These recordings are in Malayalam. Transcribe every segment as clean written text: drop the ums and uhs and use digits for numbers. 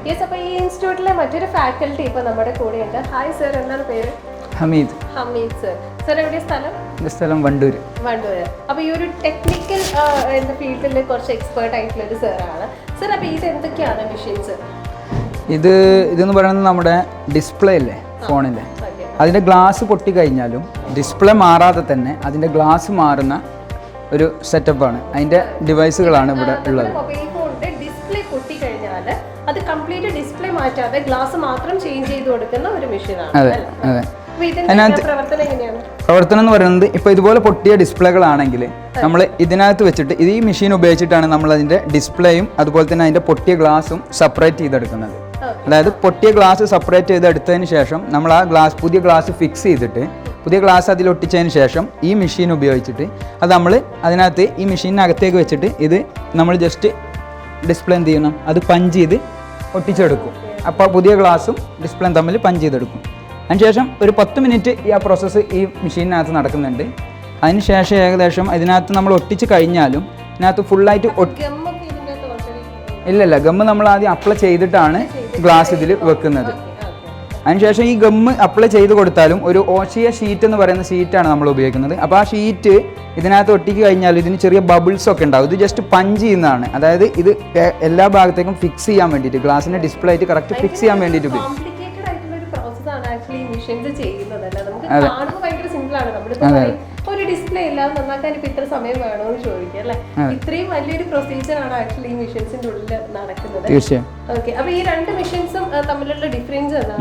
യെസ്, അപ്പോൾ ഈ ഇൻസ്റ്റിറ്റ്യൂട്ടിലെ മറ്റൊരു ഫാക്കൽറ്റി ഇപ്പോൾ നമ്മുടെ കൂടെയുണ്ട്. ഹായ് സർ, എന്താണ് പേര്? ഹമീദ്. ഹമീദ് സർ. സർ എവിടെയാണ് സ്ഥലം? സ്ഥലം വണ്ടൂർ. വണ്ടൂർ. അപ്പോൾ ഈ ഒരു ടെക്നിക്കൽ എന്ന ഫീൽഡിൽ കുറച്ച് എക്സ്പേർട്ട് ആയിട്ടുള്ള ഒരു സാറാണ് സർ. അപ്പോൾ ഇത് എന്തൊക്കെയാണ് മെഷീൻസ്? ഇതെന്ന് പറയുന്നത് നമ്മുടെ ഡിസ്പ്ലേ അല്ലേ, ഫോണിൻ്റെ, അതിൻ്റെ ഗ്ലാസ് പൊട്ടി കഴിഞ്ഞാലും ഡിസ്പ്ലേ മാറാതെ തന്നെ അതിൻ്റെ ഗ്ലാസ് മാറുന്ന ഒരു സെറ്റപ്പാണ്. അതിൻ്റെ ഡിവൈസുകളാണ് ഇവിടെ ഉള്ളത്. മൊബൈൽ ഫോണിൻ്റെ ഡിസ്പ്ലേ പൊട്ടി കഴിഞ്ഞാൽ അത് കംപ്ലീറ്റ് ഡിസ്പ്ലേ മാറ്റാതെ ഗ്ലാസ് മാത്രം ചേഞ്ച് ചെയ്ത് കൊടുക്കുന്ന ഒരു മെഷീനാണ്. അതെ അതെ. അതിനകത്ത് പ്രവർത്തനം എങ്ങനെയാണ്? പ്രവർത്തനം എന്ന് പറയുന്നത് ഇപ്പോൾ ഇതുപോലെ പൊട്ടിയ ഡിസ്പ്ലേകളാണെങ്കിൽ നമ്മൾ ഇതിനകത്ത് വെച്ചിട്ട് ഈ മെഷീൻ ഉപയോഗിച്ചിട്ടാണ് നമ്മൾ അതിൻ്റെ ഡിസ്പ്ലേയും അതുപോലെ തന്നെ അതിൻ്റെ പൊട്ടിയ ഗ്ലാസും സെപ്പറേറ്റ് ചെയ്തെടുക്കുന്നത്. അതായത് പൊട്ടിയ ഗ്ലാസ് സെപ്പറേറ്റ് ചെയ്തെടുത്തതിന് ശേഷം നമ്മൾ ആ ഗ്ലാസ്, പുതിയ ഗ്ലാസ് ഫിക്സ് ചെയ്തിട്ട് പുതിയ ഗ്ലാസ് അതിലൊട്ടിച്ചതിന് ശേഷം ഈ മെഷീൻ ഉപയോഗിച്ചിട്ട് അത് നമ്മൾ അതിനകത്ത് ഈ മെഷീനകത്തേക്ക് വെച്ചിട്ട് ഇത് നമ്മൾ ജസ്റ്റ് ഡിസ്പ്ലേ എന്ത് ചെയ്യണം, അത് പഞ്ച് ചെയ്ത് ഒട്ടിച്ചെടുക്കും. അപ്പോൾ പുതിയ ഗ്ലാസും ഡിസ്പ്ലേയും തമ്മിൽ പഞ്ച് ചെയ്തെടുക്കും. അതിനുശേഷം ഒരു 10 മിനിറ്റ് ഈ ആ പ്രോസസ്സ് ഈ മെഷീനകത്ത് നടക്കുന്നുണ്ട്. അതിനുശേഷം ഏകദേശം ഇതിനകത്ത് നമ്മൾ ഒട്ടിച്ച് കഴിഞ്ഞാലും ഇതിനകത്ത് ഫുള്ളായിട്ട് ഇല്ലല്ല, ഗമ്മ് നമ്മൾ ആദ്യം അപ്ലൈ ചെയ്തിട്ടാണ് ഗ്ലാസ് ഇതിൽ വെക്കുന്നത്. അതിനുശേഷം ഈ ഗമ്മ് അപ്ലൈ ചെയ്ത് കൊടുത്താലും ഒരു ഓഷിയ ഷീറ്റ് എന്ന് പറയുന്ന ഷീറ്റാണ് നമ്മൾ ഉപയോഗിക്കുന്നത്. അപ്പോൾ ആ ഷീറ്റ് ഇതിനകത്ത് ഒട്ടിക്ക് കഴിഞ്ഞാൽ ഇതിന് ചെറിയ ബബിൾസ് ഒക്കെ ഉണ്ടാവും. ഇത് ജസ്റ്റ് പഞ്ച് ചെയ്യുന്നതാണ്. അതായത് ഇത് എല്ലാ ഭാഗത്തേക്കും ഫിക്സ് ചെയ്യാൻ വേണ്ടിയിട്ട്, ഗ്ലാസിൻ്റെ ഡിസ്പ്ലേ ആയിട്ട് കറക്റ്റ് ഫിക്സ് ചെയ്യാൻ വേണ്ടിയിട്ട് ഉപയോഗിക്കും. ഒരു ഡിസ്പ്ലേ ഇല്ലാതെ നന്നാക്കാൻ ഇപ്പൊ ഇത്ര സമയം വേണമെന്ന് ചോദിക്കാം അല്ലേ? ഇത്രയും വലിയൊരു പ്രൊസീജിയർ ആണ് ആക്ച്വലി ഈ മെഷീൻസിന്റെ ഉള്ളിൽ നടക്കുന്നത്. തീർച്ചയായും. ഓക്കെ, അപ്പൊ ഈ രണ്ട് മെഷീൻസും തമ്മിലുള്ള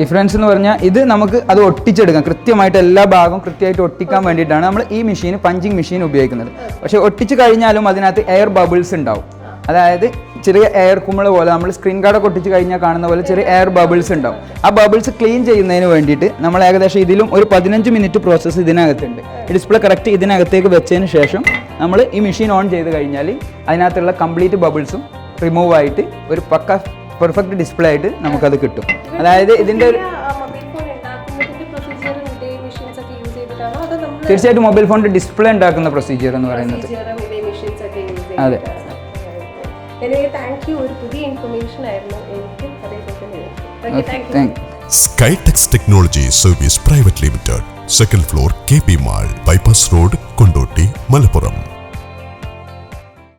ഡിഫറൻസ് എന്ന് പറഞ്ഞാൽ ഇത് നമുക്ക് അത് ഒട്ടിച്ചെടുക്കാം. കൃത്യമായിട്ട് എല്ലാ ഭാഗവും കൃത്യമായിട്ട് ഒട്ടിക്കാൻ വേണ്ടിയിട്ടാണ് നമ്മൾ ഈ മെഷീൻ, പഞ്ചിങ് മെഷീൻ ഉപയോഗിക്കുന്നത്. പക്ഷെ ഒട്ടിച്ച് കഴിഞ്ഞാലും അതിനകത്ത് എയർ ബബിൾസ് ഉണ്ടാവും. അതായത് ചെറിയ എയർ കുമിള പോലെ, നമ്മൾ സ്ക്രീൻ കാർഡൊക്കെ ഒട്ടിച്ച് കഴിഞ്ഞാൽ കാണുന്ന പോലെ ചെറിയ എയർ ബബിൾസ് ഉണ്ടാവും. ആ ബബിൾസ് ക്ലീൻ ചെയ്യുന്നതിന് വേണ്ടിയിട്ട് നമ്മൾ ഏകദേശം ഇതിലും ഒരു 15 മിനിറ്റ് പ്രോസസ്സ് ഇതിനകത്തുണ്ട്. ഡിസ്പ്ലേ കറക്റ്റ് ഇതിനകത്തേക്ക് വെച്ചതിന് ശേഷം നമ്മൾ ഈ മെഷീൻ ഓൺ ചെയ്ത് കഴിഞ്ഞാൽ അതിനകത്തുള്ള കംപ്ലീറ്റ് ബബിൾസും റിമൂവ് ആയിട്ട് ഒരു പക്ക പെർഫെക്റ്റ് ഡിസ്പ്ലേ ആയിട്ട് നമുക്കത് കിട്ടും. അതായത് ഇതിൻ്റെ ഒരു തീർച്ചയായിട്ടും മൊബൈൽ ഫോണിൻ്റെ ഡിസ്പ്ലേ ഉണ്ടാക്കുന്ന പ്രൊസീജിയർ എന്ന് പറയുന്നത്. അതെ. Skytex Technology Service Private Limited, second floor KP Mall, Bypass Road, Kondoti, Malappuram.